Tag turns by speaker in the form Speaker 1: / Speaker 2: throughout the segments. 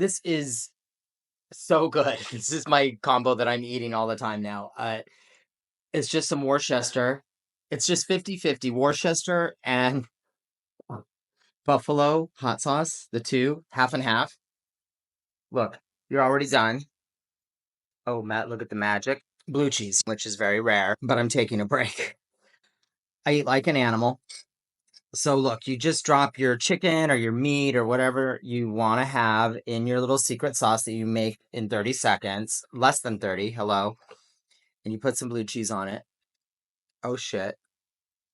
Speaker 1: This is so good. This is my combo that I'm eating all the time now. It's just some Worcester. It's just 50-50 Worcester and buffalo hot sauce, the two, half and half. Look, you're already done. Oh, Matt, look at the magic. Blue cheese, which is very rare, but I'm taking a break. I eat like an animal. So look, you just drop your chicken or your meat or whatever you want to have in your little secret sauce that you make in 30 seconds, less than 30. Hello. And you put some blue cheese on it. Oh shit.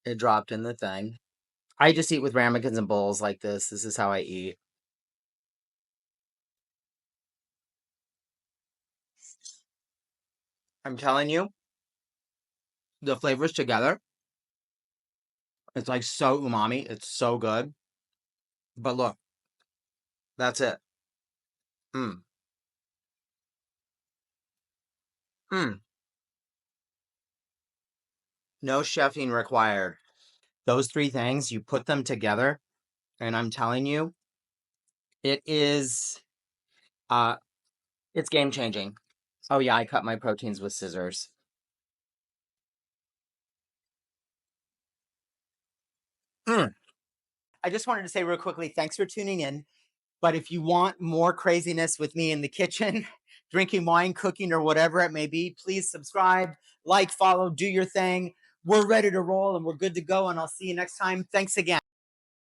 Speaker 1: It dropped in the thing. I just eat with ramekins and bowls like this. This is how I eat. I'm telling you, the flavors together, it's like so umami. It's so good. But look, that's it. Mm. Mm. No chefing required. Those three things, you put them together, and I'm telling you, it is uh it's game changing. Oh yeah, I cut my proteins with scissors. Mm. I just wanted to say real quickly, thanks for tuning in. But if you want more craziness with me in the kitchen, drinking wine, cooking, or whatever it may be, please subscribe, like, follow, do your thing. We're ready to roll and we're good to go. And I'll see you next time. Thanks again.